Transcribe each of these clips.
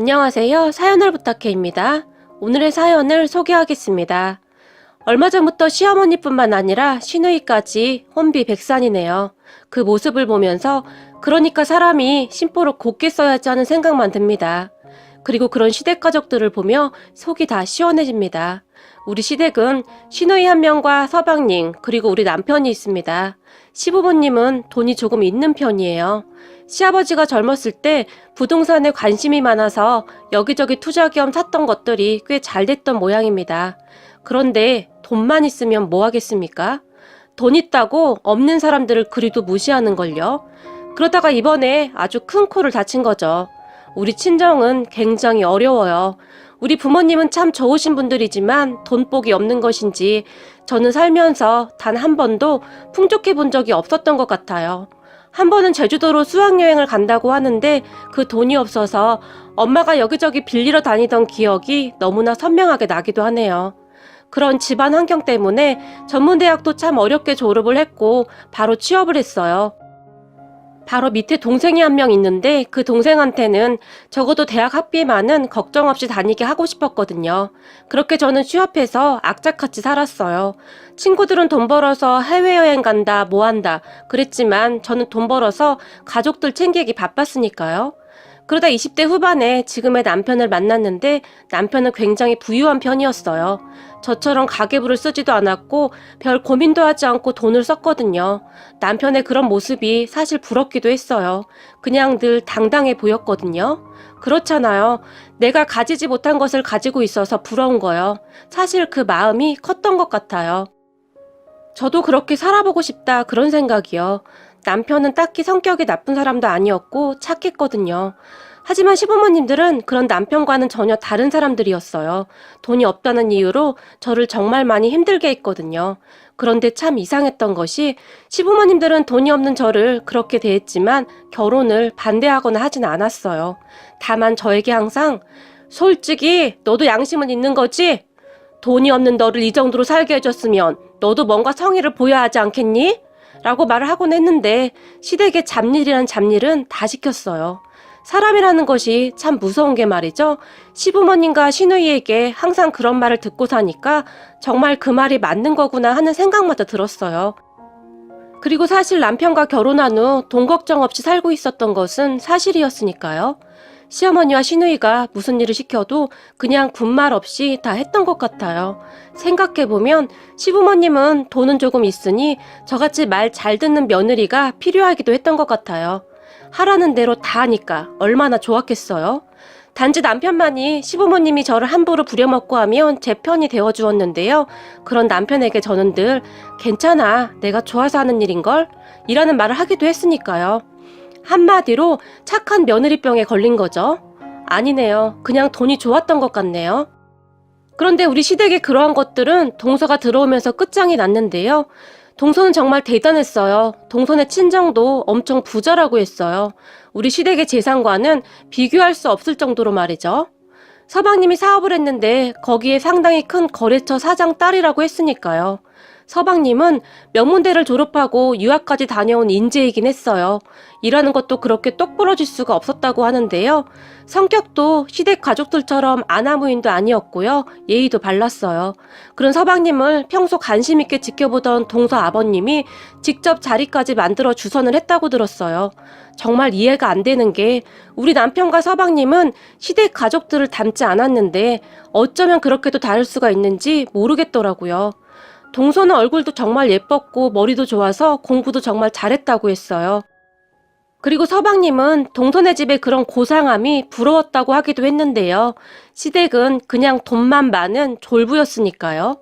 안녕하세요. 사연을 부탁해입니다. 오늘의 사연을 소개하겠습니다. 얼마 전부터 시어머니뿐만 아니라 시누이까지 혼비백산이네요. 그 모습을 보면서 그러니까 사람이 심보를 곱게 써야지 하는 생각만 듭니다. 그리고 그런 시댁 가족들을 보며 속이 다 시원해집니다. 우리 시댁은 시누이 한 명과 서방님 그리고 우리 남편이 있습니다. 시부모님은 돈이 조금 있는 편이에요. 시아버지가 젊었을 때 부동산에 관심이 많아서 여기저기 투자 겸 샀던 것들이 꽤 잘 됐던 모양입니다. 그런데 돈만 있으면 뭐 하겠습니까? 돈 있다고 없는 사람들을 그리도 무시하는걸요. 그러다가 이번에 아주 큰 코를 다친 거죠. 우리 친정은 굉장히 어려워요. 우리 부모님은 참 좋으신 분들이지만 돈복이 없는 것인지 저는 살면서 단 한 번도 풍족해 본 적이 없었던 것 같아요. 한 번은 제주도로 수학여행을 간다고 하는데 그 돈이 없어서 엄마가 여기저기 빌리러 다니던 기억이 너무나 선명하게 나기도 하네요. 그런 집안 환경 때문에 전문대학도 참 어렵게 졸업을 했고 바로 취업을 했어요. 바로 밑에 동생이 한 명 있는데 그 동생한테는 적어도 대학 학비만은 걱정 없이 다니게 하고 싶었거든요. 그렇게 저는 취업해서 악착같이 살았어요. 친구들은 돈 벌어서 해외여행 간다, 뭐 한다 그랬지만 저는 돈 벌어서 가족들 챙기기 바빴으니까요. 그러다 20대 후반에 지금의 남편을 만났는데 남편은 굉장히 부유한 편이었어요. 저처럼 가계부를 쓰지도 않았고 별 고민도 하지 않고 돈을 썼거든요. 남편의 그런 모습이 사실 부럽기도 했어요. 그냥 늘 당당해 보였거든요. 그렇잖아요. 내가 가지지 못한 것을 가지고 있어서 부러운 거요. 사실 그 마음이 컸던 것 같아요. 저도 그렇게 살아보고 싶다 그런 생각이요. 남편은 딱히 성격이 나쁜 사람도 아니었고 착했거든요. 하지만 시부모님들은 그런 남편과는 전혀 다른 사람들이었어요. 돈이 없다는 이유로 저를 정말 많이 힘들게 했거든요. 그런데 참 이상했던 것이 시부모님들은 돈이 없는 저를 그렇게 대했지만 결혼을 반대하거나 하진 않았어요. 다만 저에게 항상 솔직히 너도 양심은 있는 거지? 돈이 없는 너를 이 정도로 살게 해줬으면 너도 뭔가 성의를 보여야 하지 않겠니? 라고 말을 하곤 했는데 시댁의 잡일이란 잡일은 다 시켰어요. 사람이라는 것이 참 무서운 게 말이죠. 시부모님과 시누이에게 항상 그런 말을 듣고 사니까 정말 그 말이 맞는 거구나 하는 생각마다 들었어요. 그리고 사실 남편과 결혼한 후 돈 걱정 없이 살고 있었던 것은 사실이었으니까요. 시어머니와 시누이가 무슨 일을 시켜도 그냥 군말 없이 다 했던 것 같아요. 생각해보면 시부모님은 돈은 조금 있으니 저같이 말 잘 듣는 며느리가 필요하기도 했던 것 같아요. 하라는 대로 다 하니까 얼마나 좋았겠어요. 단지 남편만이 시부모님이 저를 함부로 부려먹고 하면 제 편이 되어주었는데요. 그런 남편에게 저는 늘 괜찮아, 내가 좋아서 하는 일인걸? 이라는 말을 하기도 했으니까요. 한마디로 착한 며느리병에 걸린 거죠. 아니네요. 그냥 돈이 좋았던 것 같네요. 그런데 우리 시댁의 그러한 것들은 동서가 들어오면서 끝장이 났는데요. 동서는 정말 대단했어요. 동서네 친정도 엄청 부자라고 했어요. 우리 시댁의 재산과는 비교할 수 없을 정도로 말이죠. 서방님이 사업을 했는데 거기에 상당히 큰 거래처 사장 딸이라고 했으니까요. 서방님은 명문대를 졸업하고 유학까지 다녀온 인재이긴 했어요. 일하는 것도 그렇게 똑부러질 수가 없었다고 하는데요. 성격도 시댁 가족들처럼 아나무인도 아니었고요. 예의도 발랐어요. 그런 서방님을 평소 관심 있게 지켜보던 동서 아버님이 직접 자리까지 만들어 주선을 했다고 들었어요. 정말 이해가 안 되는 게 우리 남편과 서방님은 시댁 가족들을 닮지 않았는데 어쩌면 그렇게도 다를 수가 있는지 모르겠더라고요. 동서는 얼굴도 정말 예뻤고 머리도 좋아서 공부도 정말 잘했다고 했어요. 그리고 서방님은 동서네 집의 그런 고상함이 부러웠다고 하기도 했는데요. 시댁은 그냥 돈만 많은 졸부였으니까요.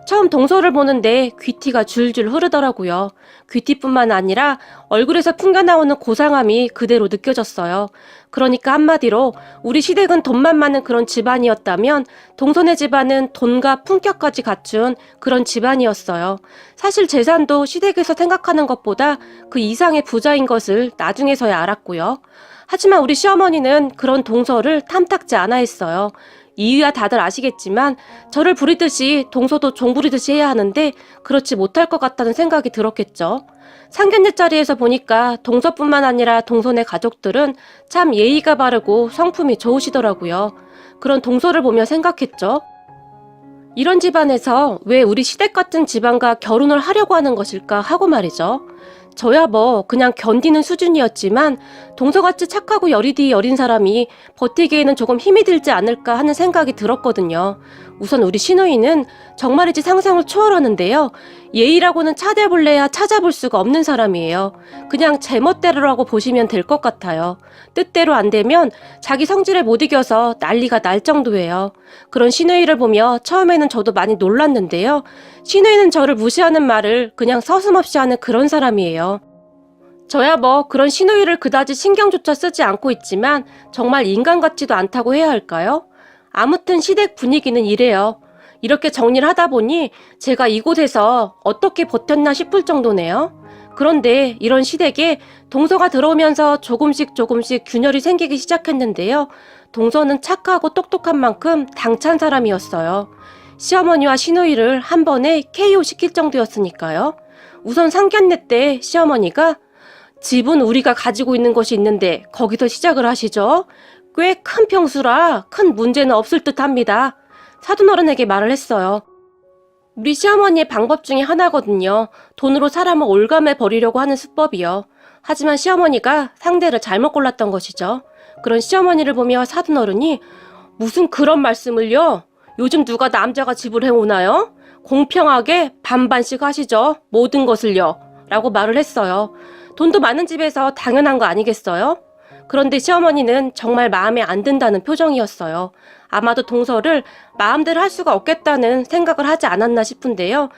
처음 동서를 보는데 귀티가 줄줄 흐르더라고요. 귀티뿐만 아니라 얼굴에서 풍겨나오는 고상함이 그대로 느껴졌어요. 그러니까 한마디로 우리 시댁은 돈만 많은 그런 집안이었다면 동서네 집안은 돈과 품격까지 갖춘 그런 집안이었어요. 사실 재산도 시댁에서 생각하는 것보다 그 이상의 부자인 것을 나중에서야 알았고요. 하지만 우리 시어머니는 그런 동서를 탐탁지 않아 했어요. 이유야 다들 아시겠지만 저를 부리듯이 동서도 종 부리듯이 해야 하는데 그렇지 못할 것 같다는 생각이 들었겠죠. 상견례 자리에서 보니까 동서뿐만 아니라 동서네 가족들은 참 예의가 바르고 성품이 좋으시더라고요. 그런 동서를 보며 생각했죠. 이런 집안에서 왜 우리 시댁 같은 집안과 결혼을 하려고 하는 것일까 하고 말이죠. 저야 뭐 그냥 견디는 수준이었지만 동서같이 착하고 여리디 여린 사람이 버티기에는 조금 힘이 들지 않을까 하는 생각이 들었거든요. 우선 우리 시누이는 정말이지 상상을 초월하는데요. 예의라고는 찾아볼래야 찾아볼 수가 없는 사람이에요. 그냥 제멋대로라고 보시면 될 것 같아요. 뜻대로 안 되면 자기 성질에 못 이겨서 난리가 날 정도예요. 그런 시누이를 보며 처음에는 저도 많이 놀랐는데요. 시누이는 저를 무시하는 말을 그냥 서슴없이 하는 그런 사람이에요. 저야 뭐 그런 시누이를 그다지 신경조차 쓰지 않고 있지만 정말 인간 같지도 않다고 해야 할까요? 아무튼 시댁 분위기는 이래요. 이렇게 정리를 하다 보니 제가 이곳에서 어떻게 버텼나 싶을 정도네요. 그런데 이런 시댁에 동서가 들어오면서 조금씩 균열이 생기기 시작했는데요. 동서는 착하고 똑똑한 만큼 당찬 사람이었어요. 시어머니와 시누이를 한 번에 KO 시킬 정도였으니까요. 우선 상견례 때 시어머니가 집은 우리가 가지고 있는 것이 있는데 거기서 시작을 하시죠. 꽤 큰 평수라 큰 문제는 없을 듯 합니다. 사돈어른에게 말을 했어요. 우리 시어머니의 방법 중에 하나거든요. 돈으로 사람을 올감해 버리려고 하는 수법이요. 하지만 시어머니가 상대를 잘못 골랐던 것이죠. 그런 시어머니를 보며 사돈어른이 무슨 그런 말씀을요? 요즘 누가 남자가 집을 해오나요? 공평하게 반반씩 하시죠. 모든 것을요. 라고 말을 했어요. 돈도 많은 집에서 당연한 거 아니겠어요? 그런데 시어머니는 정말 마음에 안 든다는 표정이었어요. 아마도 동서를 마음대로 할 수가 없겠다는 생각을 하지 않았나 싶은데요.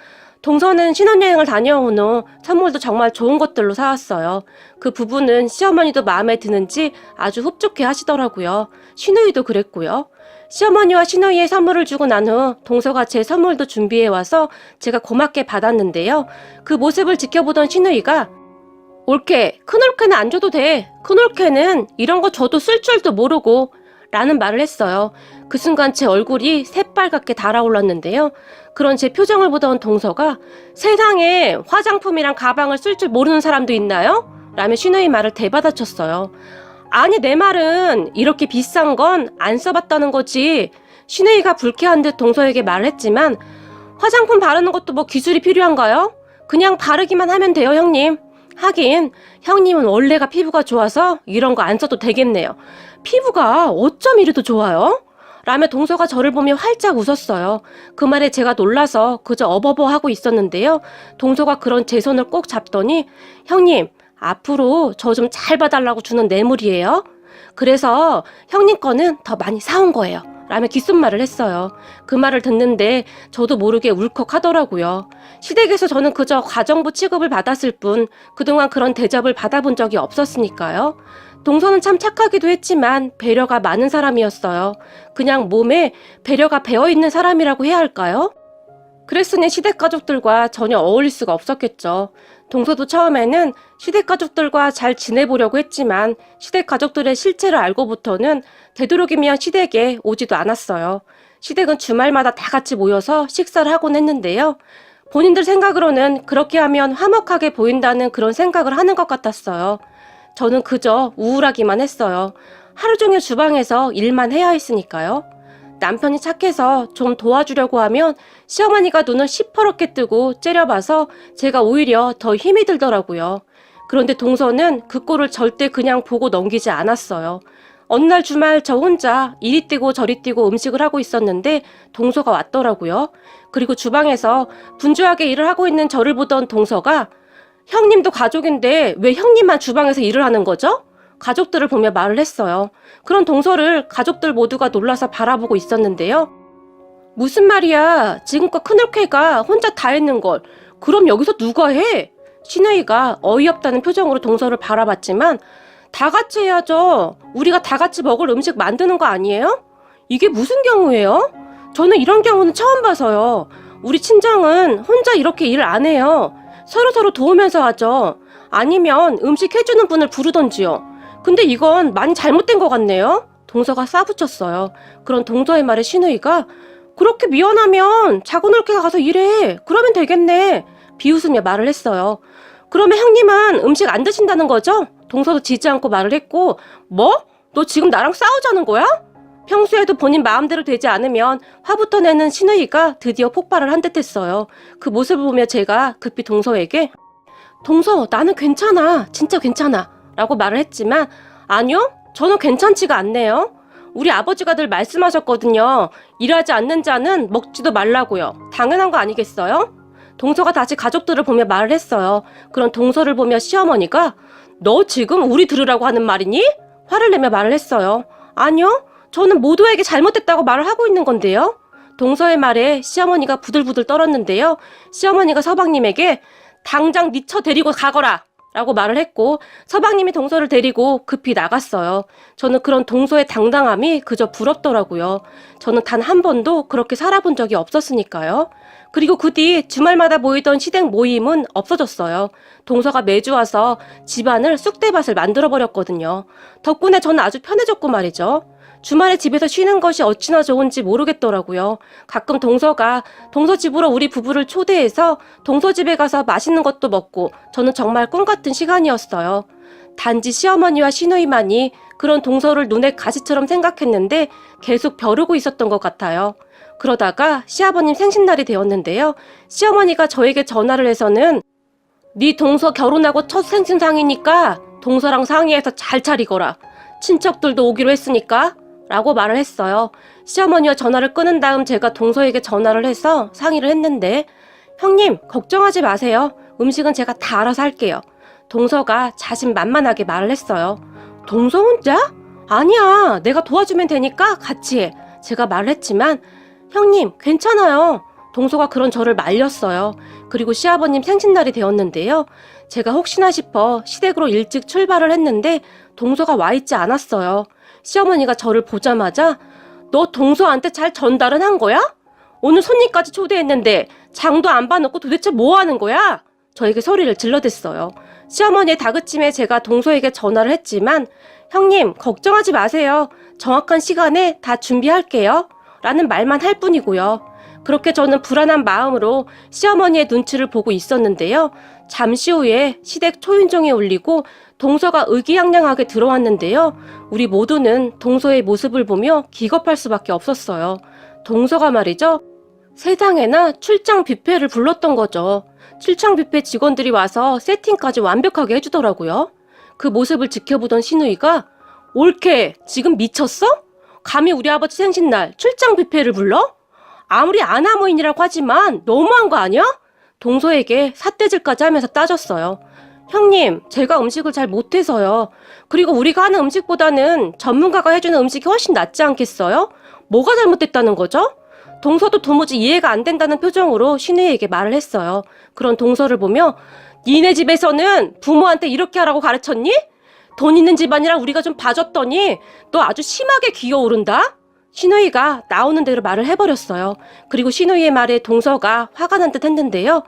동서는 신혼여행을 다녀온 후 선물도 정말 좋은 것들로 사왔어요. 그 부분은 시어머니도 마음에 드는지 아주 흡족해 하시더라고요. 시누이도 그랬고요. 시어머니와 시누이의 선물을 주고 난 후 동서가 제 선물도 준비해와서 제가 고맙게 받았는데요. 그 모습을 지켜보던 시누이가 올케, 큰 올케는 안 줘도 돼. 큰 올케는 이런 거 줘도 쓸 줄도 모르고 라는 말을 했어요. 그 순간 제 얼굴이 새빨갛게 달아올랐는데요. 그런 제 표정을 보던 동서가 세상에 화장품이랑 가방을 쓸 줄 모르는 사람도 있나요? 라며 시누이 말을 대받아쳤어요. 아니 내 말은 이렇게 비싼 건 안 써봤다는 거지. 시누이가 불쾌한 듯 동서에게 말을 했지만 화장품 바르는 것도 뭐 기술이 필요한가요? 그냥 바르기만 하면 돼요 형님. 하긴 형님은 원래가 피부가 좋아서 이런 거 안 써도 되겠네요. 피부가 어쩜 이리도 좋아요? 라며 동서가 저를 보며 활짝 웃었어요. 그 말에 제가 놀라서 그저 어버버 하고 있었는데요. 동서가 그런 제 손을 꼭 잡더니 형님 앞으로 저 좀 잘 봐달라고 주는 뇌물이에요. 그래서 형님 거는 더 많이 사온 거예요. 라며 귓속말을 했어요. 그 말을 듣는데 저도 모르게 울컥하더라고요. 시댁에서 저는 그저 가정부 취급을 받았을 뿐 그동안 그런 대접을 받아본 적이 없었으니까요. 동서는 참 착하기도 했지만 배려가 많은 사람이었어요. 그냥 몸에 배려가 배어있는 사람이라고 해야 할까요? 그랬으니 시댁 가족들과 전혀 어울릴 수가 없었겠죠. 동서도 처음에는 시댁 가족들과 잘 지내보려고 했지만 시댁 가족들의 실체를 알고부터는 되도록이면 시댁에 오지도 않았어요. 시댁은 주말마다 다 같이 모여서 식사를 하곤 했는데요. 본인들 생각으로는 그렇게 하면 화목하게 보인다는 그런 생각을 하는 것 같았어요. 저는 그저 우울하기만 했어요. 하루 종일 주방에서 일만 해야 했으니까요. 남편이 착해서 좀 도와주려고 하면 시어머니가 눈을 시퍼렇게 뜨고 째려봐서 제가 오히려 더 힘이 들더라고요. 그런데 동서는 그 꼴을 절대 그냥 보고 넘기지 않았어요. 어느 날 주말 저 혼자 이리 뛰고 저리 뛰고 음식을 하고 있었는데 동서가 왔더라고요. 그리고 주방에서 분주하게 일을 하고 있는 저를 보던 동서가 형님도 가족인데 왜 형님만 주방에서 일을 하는 거죠? 가족들을 보며 말을 했어요. 그런 동서를 가족들 모두가 놀라서 바라보고 있었는데요. 무슨 말이야? 지금껏 큰올케가 혼자 다 했는 걸. 그럼 여기서 누가 해? 시누이가 어이없다는 표정으로 동서를 바라봤지만 다 같이 해야죠. 우리가 다 같이 먹을 음식 만드는 거 아니에요? 이게 무슨 경우예요? 저는 이런 경우는 처음 봐서요. 우리 친정은 혼자 이렇게 일을 안 해요. 서로서로 도우면서 하죠. 아니면 음식 해주는 분을 부르던지요. 근데 이건 많이 잘못된 것 같네요. 동서가 싸붙였어요. 그런 동서의 말에 신우이가 그렇게 미안하면 자고놀게 가서 일해. 그러면 되겠네. 비웃으며 말을 했어요. 그러면 형님은 음식 안 드신다는 거죠? 동서도 지지 않고 말을 했고 뭐? 너 지금 나랑 싸우자는 거야? 평소에도 본인 마음대로 되지 않으면 화부터 내는 신우이가 드디어 폭발을 한 듯 했어요. 그 모습을 보며 제가 급히 동서에게 동서 나는 괜찮아. 진짜 괜찮아. 라고 말을 했지만 아니요. 저는 괜찮지가 않네요. 우리 아버지가 늘 말씀하셨거든요. 일하지 않는 자는 먹지도 말라고요. 당연한 거 아니겠어요? 동서가 다시 가족들을 보며 말을 했어요. 그런 동서를 보며 시어머니가 너 지금 우리 들으라고 하는 말이니? 화를 내며 말을 했어요. 아니요. 저는 모두에게 잘못됐다고 말을 하고 있는 건데요. 동서의 말에 시어머니가 부들부들 떨었는데요. 시어머니가 서방님에게 당장 네 처 데리고 가거라 라고 말을 했고 서방님이 동서를 데리고 급히 나갔어요. 저는 그런 동서의 당당함이 그저 부럽더라고요. 저는 단 한 번도 그렇게 살아본 적이 없었으니까요. 그리고 그 뒤 주말마다 모이던 시댁 모임은 없어졌어요. 동서가 매주 와서 집안을 쑥대밭을 만들어버렸거든요. 덕분에 저는 아주 편해졌고 말이죠. 주말에 집에서 쉬는 것이 어찌나 좋은지 모르겠더라고요. 가끔 동서가 동서 집으로 우리 부부를 초대해서 동서 집에 가서 맛있는 것도 먹고 저는 정말 꿈같은 시간이었어요. 단지 시어머니와 시누이만이 그런 동서를 눈에 가시처럼 생각했는데 계속 벼르고 있었던 것 같아요. 그러다가 시아버님 생신날이 되었는데요. 시어머니가 저에게 전화를 해서는 네 동서 결혼하고 첫 생신상이니까 동서랑 상의해서 잘 차리거라. 친척들도 오기로 했으니까 라고 말을 했어요. 시어머니와 전화를 끊은 다음 제가 동서에게 전화를 해서 상의를 했는데 형님 걱정하지 마세요. 음식은 제가 다 알아서 할게요. 동서가 자신만만하게 말을 했어요. 동서 혼자? 아니야. 내가 도와주면 되니까 같이 해. 제가 말을 했지만 형님 괜찮아요. 동서가 그런 저를 말렸어요. 그리고 시아버님 생신날이 되었는데요. 제가 혹시나 싶어 시댁으로 일찍 출발을 했는데 동서가 와 있지 않았어요. 시어머니가 저를 보자마자 너 동서한테 잘 전달은 한 거야? 오늘 손님까지 초대했는데 장도 안 봐놓고 도대체 뭐 하는 거야? 저에게 소리를 질러댔어요. 시어머니의 다그침에 제가 동서에게 전화를 했지만 형님 걱정하지 마세요. 정확한 시간에 다 준비할게요. 라는 말만 할 뿐이고요. 그렇게 저는 불안한 마음으로 시어머니의 눈치를 보고 있었는데요. 잠시 후에 시댁 초인종이 울리고 동서가 의기양양하게 들어왔는데요. 우리 모두는 동서의 모습을 보며 기겁할 수밖에 없었어요. 동서가 말이죠. 세상에나 출장 뷔페를 불렀던 거죠. 출장 뷔페 직원들이 와서 세팅까지 완벽하게 해주더라고요. 그 모습을 지켜보던 시누이가 올케 지금 미쳤어? 감히 우리 아버지 생신날 출장 뷔페를 불러? 아무리 아나무인이라고 하지만 너무한 거 아니야? 동서에게 삿대질까지 하면서 따졌어요. 형님, 제가 음식을 잘 못해서요. 그리고 우리가 하는 음식보다는 전문가가 해주는 음식이 훨씬 낫지 않겠어요? 뭐가 잘못됐다는 거죠? 동서도 도무지 이해가 안 된다는 표정으로 신우이에게 말을 했어요. 그런 동서를 보며 니네 집에서는 부모한테 이렇게 하라고 가르쳤니? 돈 있는 집안이라 우리가 좀 봐줬더니 너 아주 심하게 기어오른다? 신우이가 나오는 대로 말을 해버렸어요. 그리고 신우이의 말에 동서가 화가 난 듯 했는데요.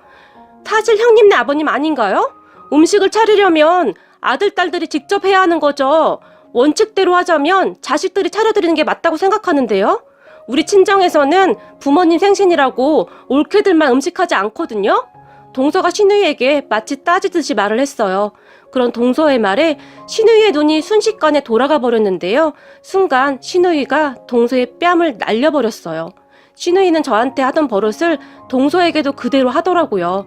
사실 형님네 아버님 아닌가요? 음식을 차리려면 아들, 딸들이 직접 해야 하는 거죠. 원칙대로 하자면 자식들이 차려드리는 게 맞다고 생각하는데요. 우리 친정에서는 부모님 생신이라고 올케들만 음식하지 않거든요. 동서가 신우이에게 마치 따지듯이 말을 했어요. 그런 동서의 말에 신우이의 눈이 순식간에 돌아가 버렸는데요. 순간 신우이가 동서의 뺨을 날려버렸어요. 신우이는 저한테 하던 버릇을 동서에게도 그대로 하더라고요.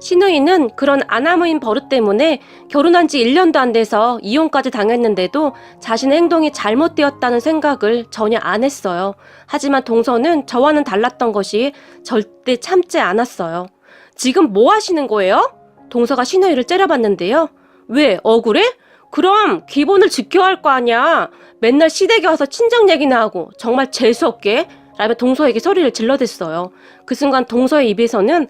신우이는 그런 아나무인 버릇 때문에 결혼한 지 1년도 안 돼서 이혼까지 당했는데도 자신의 행동이 잘못되었다는 생각을 전혀 안 했어요. 하지만 동서는 저와는 달랐던 것이 절대 참지 않았어요. 지금 뭐 하시는 거예요? 동서가 신우이를 째려봤는데요. 왜 억울해? 그럼 기본을 지켜야 할 거 아니야. 맨날 시댁에 와서 친정 얘기나 하고 정말 재수없게 라며 동서에게 소리를 질러댔어요. 그 순간 동서의 입에서는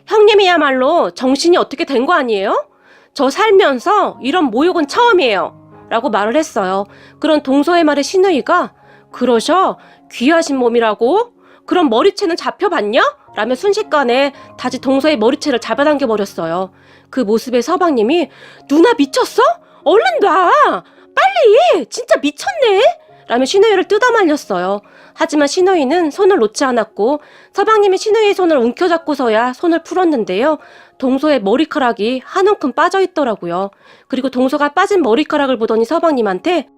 형님이야말로 정신이 어떻게 된 거 아니에요? 저 살면서 이런 모욕은 처음이에요. 라고 말을 했어요. 그런 동서의 말에 신우이가 그러셔? 귀하신 몸이라고? 그럼 머리채는 잡혀봤냐? 라며 순식간에 다시 동서의 머리채를 잡아당겨버렸어요. 그 모습에 서방님이 누나 미쳤어? 얼른 놔! 빨리! 진짜 미쳤네! 라며 신우이를 뜯어 말렸어요. 하지만 신우이는 손을 놓지 않았고 서방님이 신우이의 손을 움켜잡고서야 손을 풀었는데요. 동서의 머리카락이 한 움큼 빠져 있더라고요. 그리고 동서가 빠진 머리카락을 보더니 서방님한테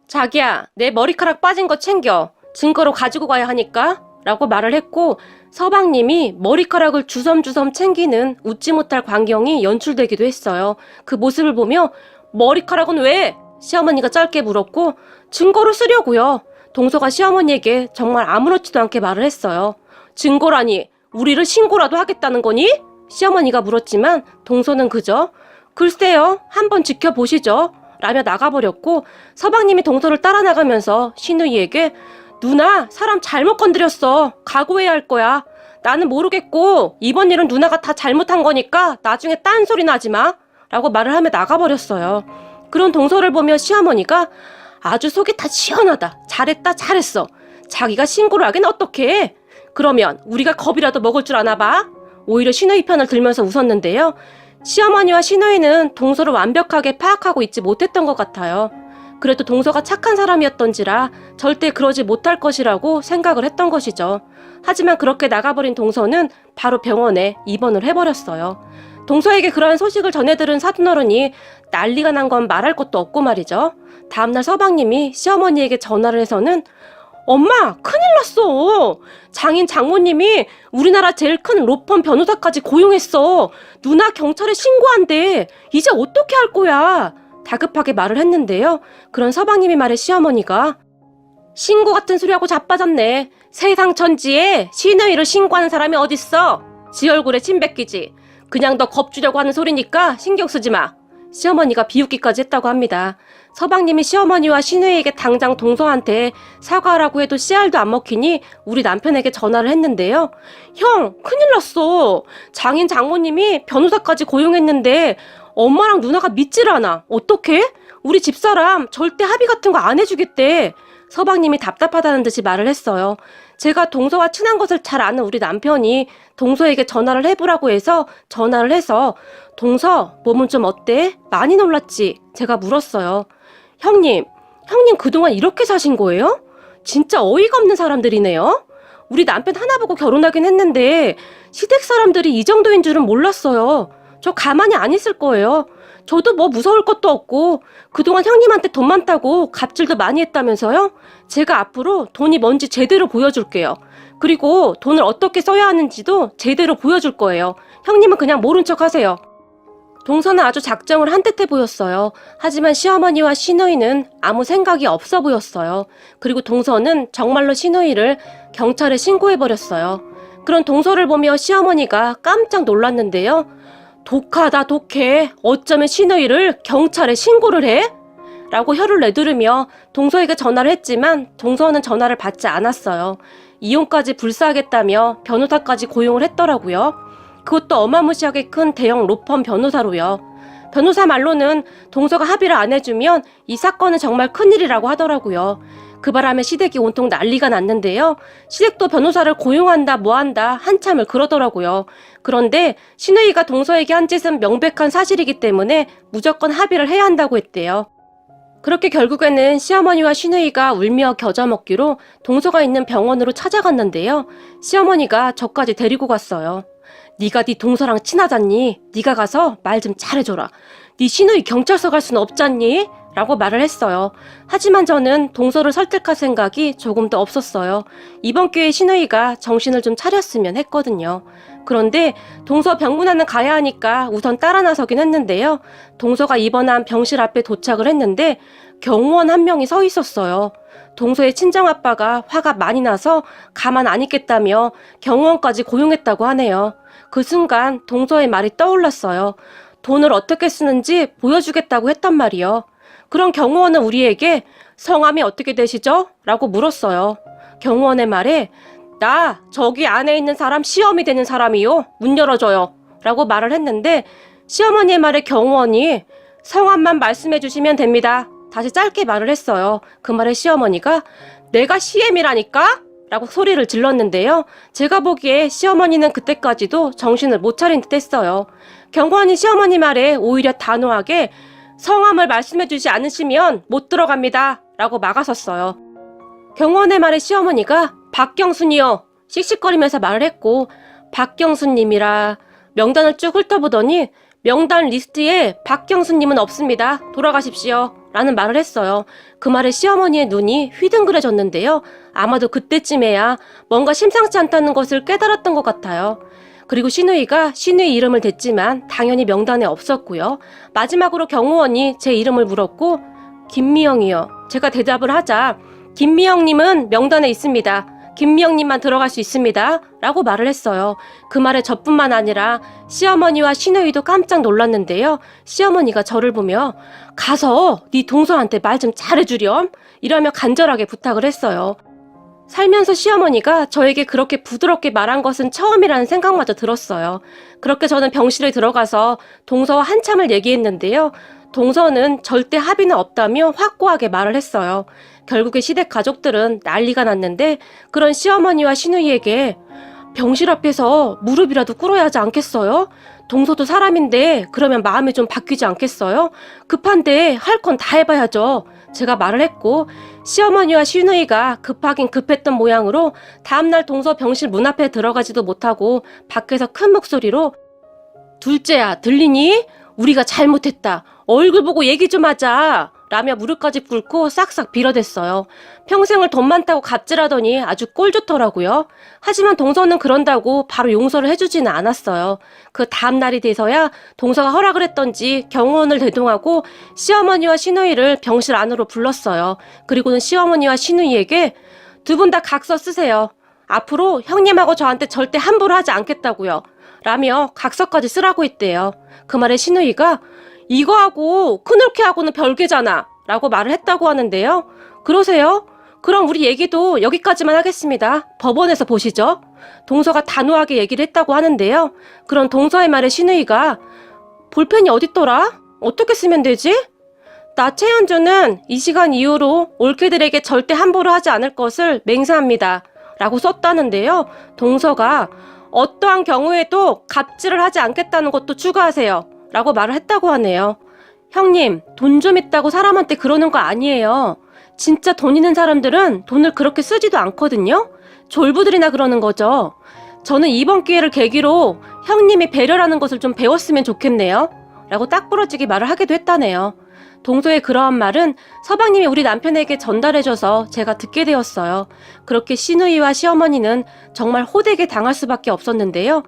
자기야, 내 머리카락 빠진 거 챙겨. 증거로 가지고 가야 하니까 라고 말을 했고 서방님이 머리카락을 주섬주섬 챙기는 웃지 못할 광경이 연출되기도 했어요. 그 모습을 보며 머리카락은 왜? 시어머니가 짧게 물었고 증거로 쓰려고요. 동서가 시어머니에게 정말 아무렇지도 않게 말을 했어요. 증거라니 우리를 신고라도 하겠다는 거니? 시어머니가 물었지만 동서는 그저 글쎄요 한번 지켜보시죠 라며 나가버렸고 서방님이 동서를 따라 나가면서 신우이에게 누나 사람 잘못 건드렸어. 각오해야 할 거야. 나는 모르겠고 이번 일은 누나가 다 잘못한 거니까 나중에 딴소리 나지 마 라고 말을 하며 나가버렸어요. 그런 동서를 보며 시어머니가 아주 속이 다 시원하다. 잘했다 잘했어. 자기가 신고를 하긴 어떡해. 그러면 우리가 겁이라도 먹을 줄 아나 봐. 오히려 신우이 편을 들면서 웃었는데요. 시어머니와 신우이는 동서를 완벽하게 파악하고 있지 못했던 것 같아요. 그래도 동서가 착한 사람이었던지라 절대 그러지 못할 것이라고 생각을 했던 것이죠. 하지만 그렇게 나가버린 동서는 바로 병원에 입원을 해버렸어요. 동서에게 그러한 소식을 전해들은 사돈어른이 난리가 난 건 말할 것도 없고 말이죠. 다음날 서방님이 시어머니에게 전화를 해서는 엄마 큰일 났어. 장인 장모님이 우리나라 제일 큰 로펌 변호사까지 고용했어. 누나 경찰에 신고한대. 이제 어떻게 할 거야. 다급하게 말을 했는데요. 그런 서방님의 말에 시어머니가 신고 같은 소리하고 자빠졌네. 세상 천지에 신우이를 신고하는 사람이 어딨어. 지 얼굴에 침 뱉기지. 그냥 너 겁주려고 하는 소리니까 신경 쓰지 마. 시어머니가 비웃기까지 했다고 합니다. 서방님이 시어머니와 신우이에게 당장 동서한테 사과하라고 해도 씨알도 안 먹히니 우리 남편에게 전화를 했는데요. 형, 큰일 났어. 장인 장모님이 변호사까지 고용했는데 엄마랑 누나가 믿질 않아. 어떡해? 우리 집사람 절대 합의 같은 거 안 해주겠대. 서방님이 답답하다는 듯이 말을 했어요. 제가 동서와 친한 것을 잘 아는 우리 남편이 동서에게 전화를 해보라고 해서 전화를 해서 동서, 몸은 좀 어때? 많이 놀랐지? 제가 물었어요. 형님 그동안 이렇게 사신 거예요? 진짜 어이가 없는 사람들이네요. 우리 남편 하나 보고 결혼하긴 했는데 시댁 사람들이 이 정도인 줄은 몰랐어요. 저 가만히 안 있을 거예요. 저도 뭐 무서울 것도 없고 그동안 형님한테 돈 많다고 갑질도 많이 했다면서요? 제가 앞으로 돈이 뭔지 제대로 보여줄게요. 그리고 돈을 어떻게 써야 하는지도 제대로 보여줄 거예요. 형님은 그냥 모른 척 하세요. 동서는 아주 작정을 한 듯해 보였어요. 하지만 시어머니와 신우이는 아무 생각이 없어 보였어요. 그리고 동서는 정말로 신우이를 경찰에 신고해버렸어요. 그런 동서를 보며 시어머니가 깜짝 놀랐는데요. 독하다 독해. 어쩌면 신우이를 경찰에 신고를 해? 라고 혀를 내두르며 동서에게 전화를 했지만 동서는 전화를 받지 않았어요. 이혼까지 불사하겠다며 변호사까지 고용을 했더라고요. 그것도 어마무시하게 큰 대형 로펌 변호사로요. 변호사 말로는 동서가 합의를 안 해주면 이 사건은 정말 큰일이라고 하더라고요. 그 바람에 시댁이 온통 난리가 났는데요. 시댁도 변호사를 고용한다 뭐한다 한참을 그러더라고요. 그런데 신우이가 동서에게 한 짓은 명백한 사실이기 때문에 무조건 합의를 해야 한다고 했대요. 그렇게 결국에는 시어머니와 신우이가 울며 겨자 먹기로 동서가 있는 병원으로 찾아갔는데요. 시어머니가 저까지 데리고 갔어요. 네가 네 동서랑 친하잖니? 네가 가서 말 좀 잘해줘라. 네 신우이 경찰서 갈 수는 없잖니? 라고 말을 했어요. 하지만 저는 동서를 설득할 생각이 조금도 없었어요. 이번 기회에 신우이가 정신을 좀 차렸으면 했거든요. 그런데 동서 병문안은 가야 하니까 우선 따라 나서긴 했는데요. 동서가 입원한 병실 앞에 도착을 했는데 경호원 한 명이 서 있었어요. 동서의 친정아빠가 화가 많이 나서 가만 안 있겠다며 경호원까지 고용했다고 하네요. 그 순간 동서의 말이 떠올랐어요. 돈을 어떻게 쓰는지 보여주겠다고 했단 말이요. 그런 경호원은 우리에게 성함이 어떻게 되시죠? 라고 물었어요. 경호원의 말에 나 저기 안에 있는 사람 시어미 되는 사람이요. 문 열어줘요. 라고 말을 했는데 시어머니의 말에 경호원이 성함만 말씀해 주시면 됩니다. 다시 짧게 말을 했어요. 그 말에 시어머니가 내가 시엠이라니까? 라고 소리를 질렀는데요. 제가 보기에 시어머니는 그때까지도 정신을 못 차린 듯 했어요. 경호원이 시어머니 말에 오히려 단호하게 성함을 말씀해 주지 않으시면 못 들어갑니다. 라고 막아섰어요. 경호원의 말에 시어머니가 박경순이요 씩씩거리면서 말을 했고, 박경순님이라 명단을 쭉 훑어보더니 명단 리스트에 박경순님은 없습니다. 돌아가십시오. 라는 말을 했어요. 그 말에 시어머니의 눈이 휘둥그레졌는데요. 아마도 그때쯤에야 뭔가 심상치 않다는 것을 깨달았던 것 같아요. 그리고 신우이가 신우이 이름을 댔지만 당연히 명단에 없었고요. 마지막으로 경호원이 제 이름을 물었고, 김미영이요. 제가 대답을 하자 김미영님은 명단에 있습니다. 김미영님만 들어갈 수 있습니다. 라고 말을 했어요. 그 말에 저뿐만 아니라 시어머니와 신우이도 깜짝 놀랐는데요. 시어머니가 저를 보며 가서 네 동서한테 말 좀 잘해주렴 이러며 간절하게 부탁을 했어요. 살면서 시어머니가 저에게 그렇게 부드럽게 말한 것은 처음이라는 생각마저 들었어요. 그렇게 저는 병실에 들어가서 동서와 한참을 얘기했는데요. 동서는 절대 합의는 없다며 확고하게 말을 했어요. 결국에 시댁 가족들은 난리가 났는데, 그런 시어머니와 시누이에게 병실 앞에서 무릎이라도 꿇어야 하지 않겠어요? 동서도 사람인데 그러면 마음이 좀 바뀌지 않겠어요? 급한데 할 건 다 해봐야죠. 제가 말을 했고, 시어머니와 시누이가 급하긴 급했던 모양으로 다음날 동서 병실 문 앞에 들어가지도 못하고 밖에서 큰 목소리로 둘째야 들리니? 우리가 잘못했다. 얼굴 보고 얘기 좀 하자. 라며 무릎까지 꿇고 싹싹 빌어댔어요. 평생을 돈 많다고 갑질하더니 아주 꼴 좋더라고요. 하지만 동서는 그런다고 바로 용서를 해주지는 않았어요. 그 다음날이 돼서야 동서가 허락을 했던지 경호원을 대동하고 시어머니와 시누이를 병실 안으로 불렀어요. 그리고는 시어머니와 시누이에게 두 분 다 각서 쓰세요. 앞으로 형님하고 저한테 절대 함부로 하지 않겠다고요. 라며 각서까지 쓰라고 했대요. 그 말에 시누이가 이거하고 큰올케하고는 별개잖아 라고 말을 했다고 하는데요. 그러세요? 그럼 우리 얘기도 여기까지만 하겠습니다. 법원에서 보시죠. 동서가 단호하게 얘기를 했다고 하는데요. 그런 동서의 말에 시누이가 볼펜이 어딨더라? 어떻게 쓰면 되지? 나 최현주는 이 시간 이후로 올케들에게 절대 함부로 하지 않을 것을 맹세합니다. 라고 썼다는데요. 동서가 어떠한 경우에도 갑질을 하지 않겠다는 것도 추가하세요. 라고 말을 했다고 하네요. 형님, 돈 좀 있다고 사람한테 그러는 거 아니에요. 진짜 돈 있는 사람들은 돈을 그렇게 쓰지도 않거든요. 졸부들이나 그러는 거죠. 저는 이번 기회를 계기로 형님이 배려라는 것을 좀 배웠으면 좋겠네요. 라고 딱 부러지게 말을 하기도 했다네요. 동서의 그러한 말은 서방님이 우리 남편에게 전달해줘서 제가 듣게 되었어요. 그렇게 시누이와 시어머니는 정말 호되게 당할 수밖에 없었는데요.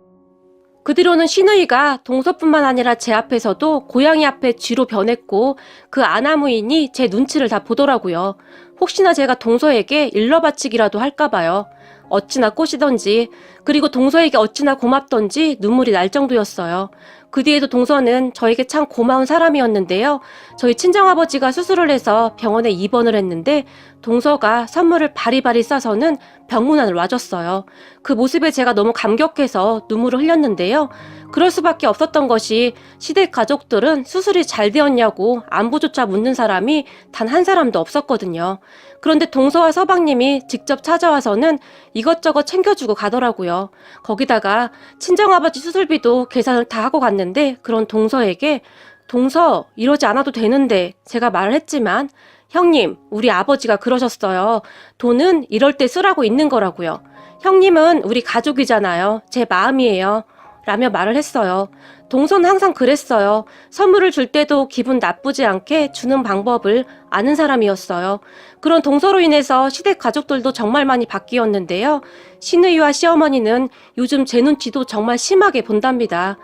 그 뒤로는 시누이가 동서뿐만 아니라 제 앞에서도 고양이 앞에 쥐로 변했고, 그 아나무인이 제 눈치를 다 보더라고요. 혹시나 제가 동서에게 일러바치기라도 할까봐요. 어찌나 꼬시던지, 그리고 동서에게 어찌나 고맙던지 눈물이 날 정도였어요. 그 뒤에도 동서는 저에게 참 고마운 사람이었는데요. 저희 친정아버지가 수술을 해서 병원에 입원을 했는데 동서가 선물을 바리바리 싸서는 병문안을 와줬어요. 그 모습에 제가 너무 감격해서 눈물을 흘렸는데요. 그럴 수밖에 없었던 것이 시댁 가족들은 수술이 잘 되었냐고 안부조차 묻는 사람이 단 한 사람도 없었거든요. 그런데 동서와 서방님이 직접 찾아와서는 이것저것 챙겨주고 가더라고요. 거기다가 친정아버지 수술비도 계산을 다 하고 갔는데, 그런 동서에게 동서 이러지 않아도 되는데 제가 말을 했지만, 형님, 우리 아버지가 그러셨어요. 돈은 이럴 때 쓰라고 있는 거라고요. 형님은 우리 가족이잖아요. 제 마음이에요. 라며 말을 했어요. 동서는 항상 그랬어요. 선물을 줄 때도 기분 나쁘지 않게 주는 방법을 아는 사람이었어요. 그런 동서로 인해서 시댁 가족들도 정말 많이 바뀌었는데요. 시누이와 시어머니는 요즘 제 눈치도 정말 심하게 본답니다.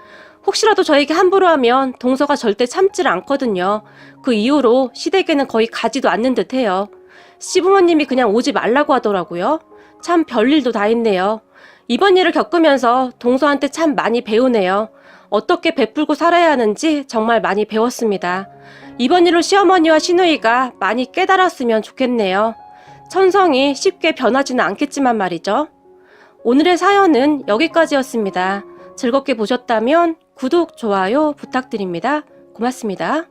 혹시라도 저에게 함부로 하면 동서가 절대 참지를 않거든요. 그 이후로 시댁에는 거의 가지도 않는 듯해요. 시부모님이 그냥 오지 말라고 하더라고요. 참 별일도 다 있네요. 이번 일을 겪으면서 동서한테 참 많이 배우네요. 어떻게 베풀고 살아야 하는지 정말 많이 배웠습니다. 이번 일로 시어머니와 시누이가 많이 깨달았으면 좋겠네요. 천성이 쉽게 변하지는 않겠지만 말이죠. 오늘의 사연은 여기까지였습니다. 즐겁게 보셨다면 구독, 좋아요 부탁드립니다. 고맙습니다.